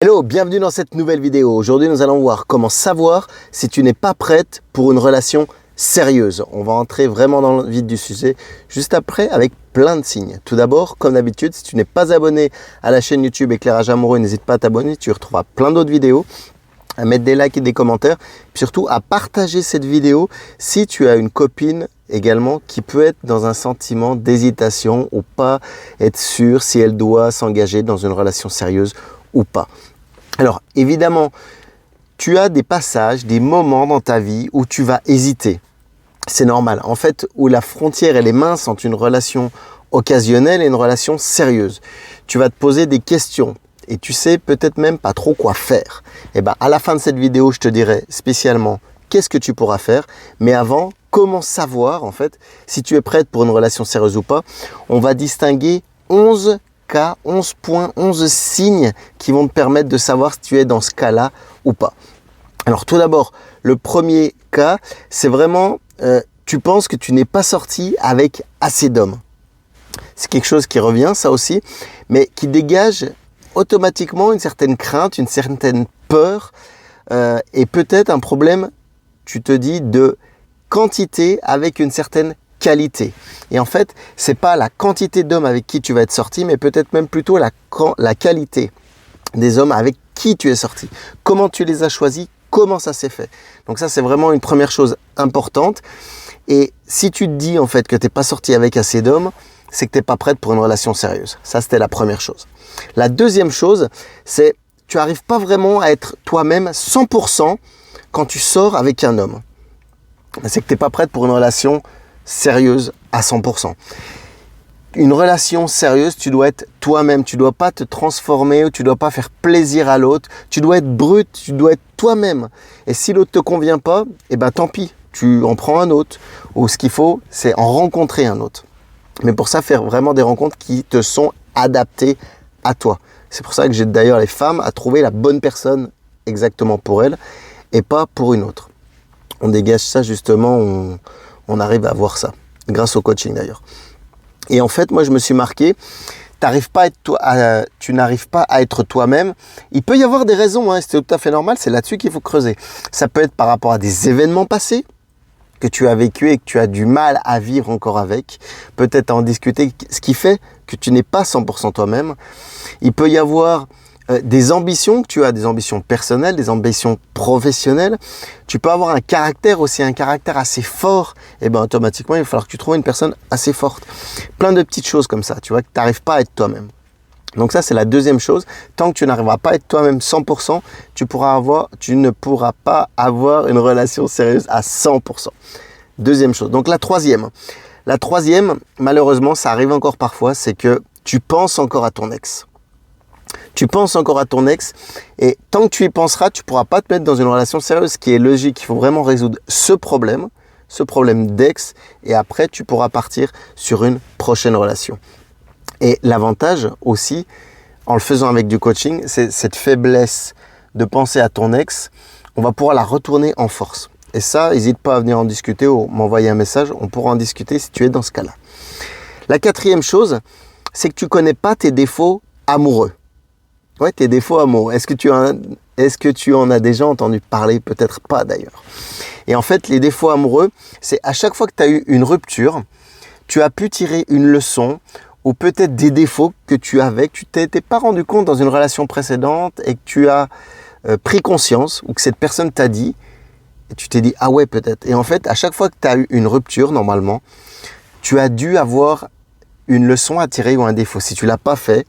Hello, bienvenue dans cette nouvelle vidéo. Aujourd'hui, nous allons voir comment savoir si tu n'es pas prête pour une relation sérieuse. On va entrer vraiment dans le vif du sujet juste après avec plein de signes. Tout d'abord, comme d'habitude, si tu n'es pas abonné à la chaîne YouTube Éclairage Amoureux, n'hésite pas à t'abonner. Tu retrouveras plein d'autres vidéos, à mettre des likes et des commentaires, puis surtout à partager cette vidéo si tu as une copine également qui peut être dans un sentiment d'hésitation ou pas être sûre si elle doit s'engager dans une relation sérieuse ou pas. Alors évidemment, tu as des passages, des moments dans ta vie où tu vas hésiter. C'est normal. En fait, où la frontière elle est mince entre une relation occasionnelle et une relation sérieuse. Tu vas te poser des questions et tu sais peut-être même pas trop quoi faire. Et ben à la fin de cette vidéo, je te dirai spécialement qu'est-ce que tu pourras faire. Mais avant, comment savoir en fait si tu es prête pour une relation sérieuse ou pas. On va distinguer 11 cas, 11 points, 11 signes qui vont te permettre de savoir si tu es dans ce cas-là ou pas. Alors tout d'abord, le premier cas, c'est vraiment, tu penses que tu n'es pas sorti avec assez d'hommes. C'est quelque chose qui revient, ça aussi, mais qui dégage automatiquement une certaine crainte, une certaine peur et peut-être un problème, tu te dis, de quantité avec une certaine qualité. Et en fait, c'est pas la quantité d'hommes avec qui tu vas être sorti, mais peut-être même plutôt la qualité des hommes avec qui tu es sorti. Comment tu les as choisis, comment ça s'est fait. Donc ça, c'est vraiment une première chose importante. Et si tu te dis en fait que tu n'es pas sorti avec assez d'hommes, c'est que tu n'es pas prête pour une relation sérieuse. Ça, c'était la première chose. La deuxième chose, c'est tu n'arrives pas vraiment à être toi-même 100% quand tu sors avec un homme. C'est que tu n'es pas prête pour une relation sérieuse à 100%. Une relation sérieuse, tu dois être toi-même, tu dois pas te transformer ou tu dois pas faire plaisir à l'autre, tu dois être brut, tu dois être toi-même. Et si l'autre te convient pas, eh ben tant pis, tu en prends un autre. Ou ce qu'il faut, c'est en rencontrer un autre. Mais pour ça, faire vraiment des rencontres qui te sont adaptées à toi. C'est pour ça que j'aide d'ailleurs les femmes à trouver la bonne personne exactement pour elles et pas pour une autre. On dégage ça justement, on arrive à voir ça, grâce au coaching d'ailleurs. Et en fait, moi, je me suis marqué, tu n'arrives pas à être toi-même. Il peut y avoir des raisons, hein, c'est tout à fait normal, c'est là-dessus qu'il faut creuser. Ça peut être par rapport à des événements passés que tu as vécu et que tu as du mal à vivre encore avec. Peut-être à en discuter, ce qui fait que tu n'es pas 100% toi-même. Il peut y avoir des ambitions que tu as, des ambitions personnelles, des ambitions professionnelles. Tu peux avoir un caractère aussi, un caractère assez fort. Et ben automatiquement, il va falloir que tu trouves une personne assez forte. Plein de petites choses comme ça, tu vois, que tu n'arrives pas à être toi-même. Donc ça, c'est la deuxième chose. Tant que tu n'arriveras pas à être toi-même 100%, tu ne pourras pas avoir une relation sérieuse à 100%. Deuxième chose. Donc la troisième, malheureusement, ça arrive encore parfois, c'est que tu penses encore à ton ex. Tu penses encore à ton ex et tant que tu y penseras, tu ne pourras pas te mettre dans une relation sérieuse, ce qui est logique. Il faut vraiment résoudre ce problème d'ex et après tu pourras partir sur une prochaine relation. Et l'avantage aussi, en le faisant avec du coaching, c'est cette faiblesse de penser à ton ex, on va pouvoir la retourner en force. Et ça, n'hésite pas à venir en discuter ou m'envoyer un message, on pourra en discuter si tu es dans ce cas-là. La quatrième chose, c'est que tu ne connais pas tes défauts amoureux. Ouais, tes défauts amoureux. Est-ce que tu en as déjà entendu parler? Peut-être pas d'ailleurs. Et en fait, les défauts amoureux, c'est à chaque fois que tu as eu une rupture, tu as pu tirer une leçon ou peut-être des défauts que tu avais, que tu t'étais pas rendu compte dans une relation précédente et que tu as pris conscience ou que cette personne t'a dit et tu t'es dit « Ah ouais, peut-être ». Et en fait, à chaque fois que tu as eu une rupture, normalement, tu as dû avoir une leçon à tirer ou un défaut. Si tu l'as pas fait,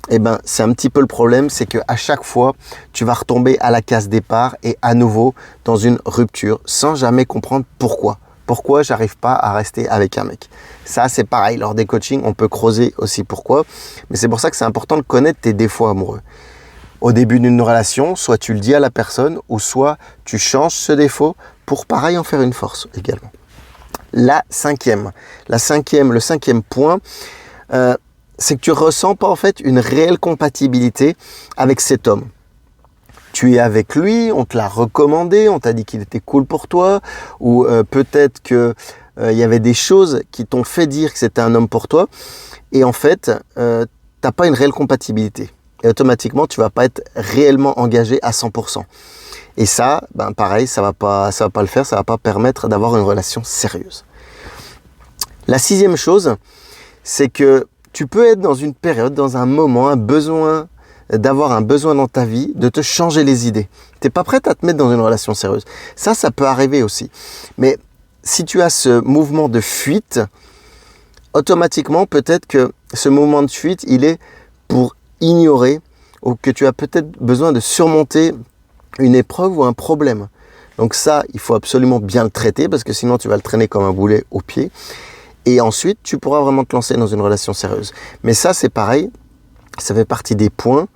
eh ben, c'est un petit peu le problème, c'est qu'à chaque fois, tu vas retomber à la case départ et à nouveau dans une rupture sans jamais comprendre pourquoi. Pourquoi j'arrive pas à rester avec un mec. Ça, c'est pareil. Lors des coachings, on peut creuser aussi pourquoi. Mais c'est pour ça que c'est important de connaître tes défauts amoureux. Au début d'une relation, soit tu le dis à la personne ou soit tu changes ce défaut pour pareil en faire une force également. Le cinquième point, c'est que tu ressens pas en fait une réelle compatibilité avec cet homme. Tu es avec lui, on te l'a recommandé, on t'a dit qu'il était cool pour toi, ou peut-être que y avait des choses qui t'ont fait dire que c'était un homme pour toi, et en fait, t'as pas une réelle compatibilité. et automatiquement, tu vas pas être réellement engagé à 100%. Et ça, pareil, ça va pas le faire, ça va pas permettre d'avoir une relation sérieuse. La 6e chose, c'est que tu peux être dans une période, dans un moment, d'avoir un besoin dans ta vie de te changer les idées. Tu n'es pas prête à te mettre dans une relation sérieuse. Ça peut arriver aussi. Mais si tu as ce mouvement de fuite, automatiquement, peut-être que ce mouvement de fuite, il est pour ignorer ou que tu as peut-être besoin de surmonter une épreuve ou un problème. Donc ça, il faut absolument bien le traiter parce que sinon tu vas le traîner comme un boulet au pied. Et ensuite, tu pourras vraiment te lancer dans une relation sérieuse. Mais ça, c'est pareil, ça fait partie des points.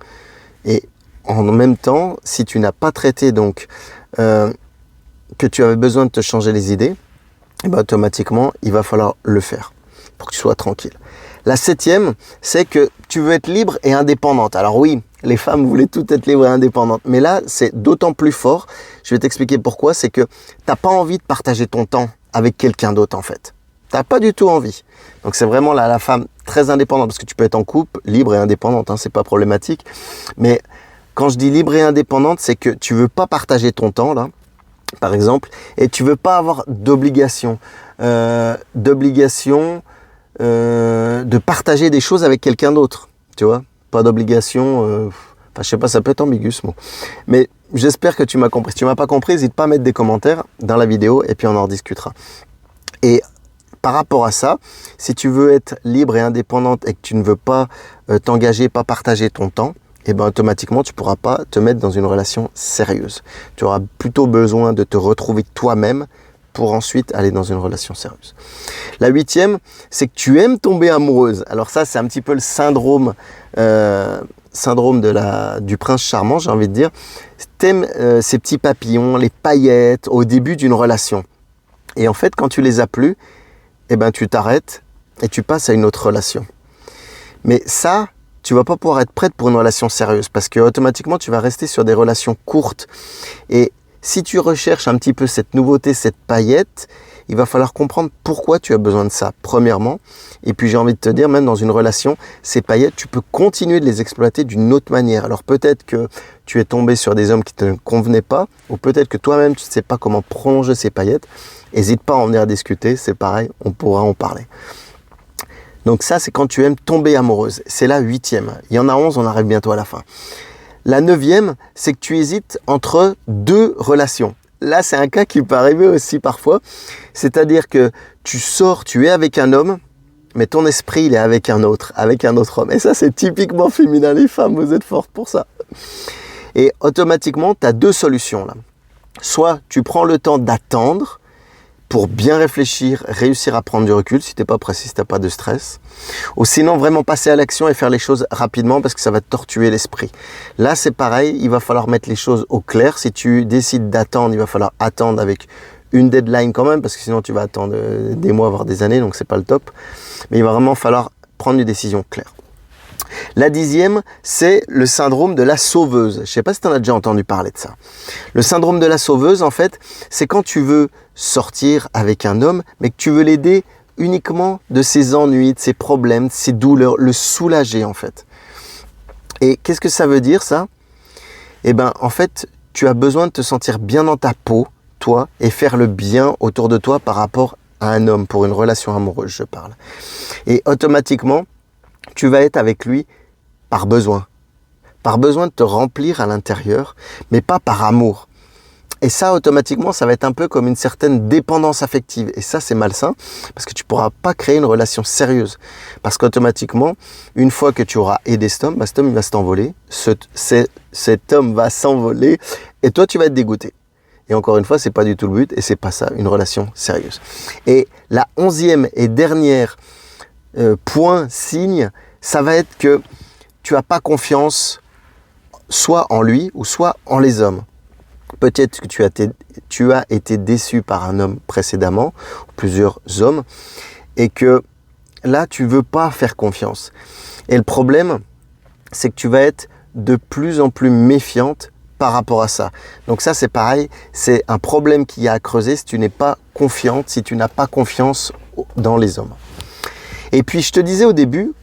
Et en même temps, si tu n'as pas traité donc que tu avais besoin de te changer les idées, et automatiquement, il va falloir le faire pour que tu sois tranquille. La 7e, c'est que tu veux être libre et indépendante. Alors oui, les femmes voulaient toutes être libres et indépendantes. Mais là, c'est d'autant plus fort. Je vais t'expliquer pourquoi. C'est que tu n'as pas envie de partager ton temps avec quelqu'un d'autre en fait. Tu n'as pas du tout envie. Donc c'est vraiment la femme très indépendante. Parce que tu peux être en couple, libre et indépendante. C'est pas problématique. Mais quand je dis libre et indépendante, c'est que tu veux pas partager ton temps là, par exemple. Et tu veux pas avoir d'obligation. De partager des choses avec quelqu'un d'autre, tu vois, pas d'obligation, je sais pas, ça peut être ambigu ce mot, mais j'espère que tu m'as compris. Si tu m'as pas compris, n'hésite pas à mettre des commentaires dans la vidéo et puis on en rediscutera. Et par rapport à ça, si tu veux être libre et indépendante et que tu ne veux pas t'engager, pas partager ton temps, et automatiquement tu pourras pas te mettre dans une relation sérieuse. Tu auras plutôt besoin de te retrouver toi-même pour ensuite aller dans une relation sérieuse. La 8e, c'est que tu aimes tomber amoureuse. Alors ça, c'est un petit peu le syndrome du prince charmant, j'ai envie de dire. T'aimes ces petits papillons, les paillettes au début d'une relation. Et en fait, quand tu les as plus, tu t'arrêtes et tu passes à une autre relation. Mais ça, tu vas pas pouvoir être prête pour une relation sérieuse parce que automatiquement, tu vas rester sur des relations courtes. Et si tu recherches un petit peu cette nouveauté, cette paillette, il va falloir comprendre pourquoi tu as besoin de ça, premièrement. Et puis j'ai envie de te dire, même dans une relation, ces paillettes, tu peux continuer de les exploiter d'une autre manière. Alors peut-être que tu es tombé sur des hommes qui ne te convenaient pas, ou peut-être que toi-même, tu ne sais pas comment prolonger ces paillettes. N'hésite pas à en venir discuter, c'est pareil, on pourra en parler. Donc ça, c'est quand tu aimes tomber amoureuse. C'est la 8e. Il y en a 11, on arrive bientôt à la fin. La 9e, c'est que tu hésites entre 2 relations. Là, c'est un cas qui peut arriver aussi parfois. C'est-à-dire que tu sors, tu es avec un homme, mais ton esprit, il est avec un autre homme. Et ça, c'est typiquement féminin. Les femmes, vous êtes fortes pour ça. Et automatiquement, tu as 2 solutions là. Soit tu prends le temps d'attendre pour bien réfléchir, réussir à prendre du recul si tu n'es pas précis, si tu n'as pas de stress. Ou sinon, vraiment passer à l'action et faire les choses rapidement parce que ça va te torturer l'esprit. Là, c'est pareil, il va falloir mettre les choses au clair. Si tu décides d'attendre, il va falloir attendre avec une deadline quand même parce que sinon tu vas attendre des mois, voire des années, donc c'est pas le top. Mais il va vraiment falloir prendre une décision claire. La 10e, c'est le syndrome de la sauveuse. Je ne sais pas si tu en as déjà entendu parler de ça. Le syndrome de la sauveuse, en fait, c'est quand tu veux sortir avec un homme, mais que tu veux l'aider uniquement de ses ennuis, de ses problèmes, de ses douleurs, le soulager en fait. Et qu'est-ce que ça veut dire ça ? En fait, tu as besoin de te sentir bien dans ta peau, toi, et faire le bien autour de toi par rapport à un homme, pour une relation amoureuse, je parle. Et automatiquement, tu vas être avec lui par besoin de te remplir à l'intérieur, mais pas par amour. Et ça, automatiquement, ça va être un peu comme une certaine dépendance affective. Et ça, c'est malsain, parce que tu ne pourras pas créer une relation sérieuse. Parce qu'automatiquement, une fois que tu auras aidé cet homme, cet homme il va s'envoler, cet homme va s'envoler, et toi, tu vas être dégoûté. Et encore une fois, c'est pas du tout le but, et c'est pas ça, une relation sérieuse. Et la 11e et dernière point, signe, ça va être que tu n'as pas confiance soit en lui ou soit en les hommes. Peut-être que tu as été déçu par un homme précédemment, plusieurs hommes, et que là, tu ne veux pas faire confiance. Et le problème, c'est que tu vas être de plus en plus méfiante par rapport à ça. Donc ça, c'est pareil, c'est un problème qu'il y a à creuser si tu n'es pas confiante, si tu n'as pas confiance dans les hommes. Et puis, je te disais au début,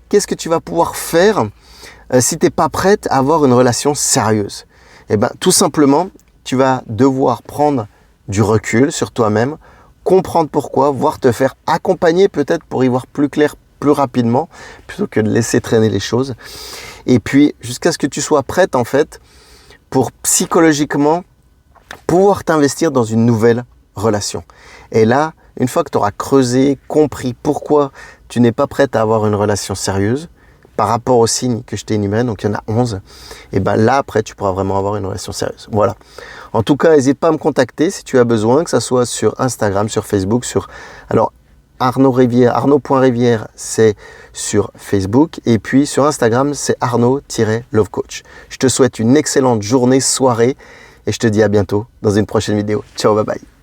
qu'est-ce que tu vas pouvoir faire si tu n'es pas prête à avoir une relation sérieuse? Eh bien, tout simplement, tu vas devoir prendre du recul sur toi-même, comprendre pourquoi, voire te faire accompagner peut-être pour y voir plus clair plus rapidement, plutôt que de laisser traîner les choses. Et puis, jusqu'à ce que tu sois prête, en fait, pour psychologiquement pouvoir t'investir dans une nouvelle relation. Et là, une fois que tu auras creusé, compris pourquoi tu n'es pas prête à avoir une relation sérieuse, par rapport aux signes que je t'ai énumérés, donc il y en a 11, et bien là, après, tu pourras vraiment avoir une relation sérieuse. Voilà. En tout cas, n'hésite pas à me contacter si tu as besoin, que ce soit sur Instagram, sur Facebook, alors, Arnaud.Rivière, c'est sur Facebook, et puis sur Instagram, c'est Arnaud-Lovecoach. Je te souhaite une excellente journée, soirée, et je te dis à bientôt dans une prochaine vidéo. Ciao, bye bye.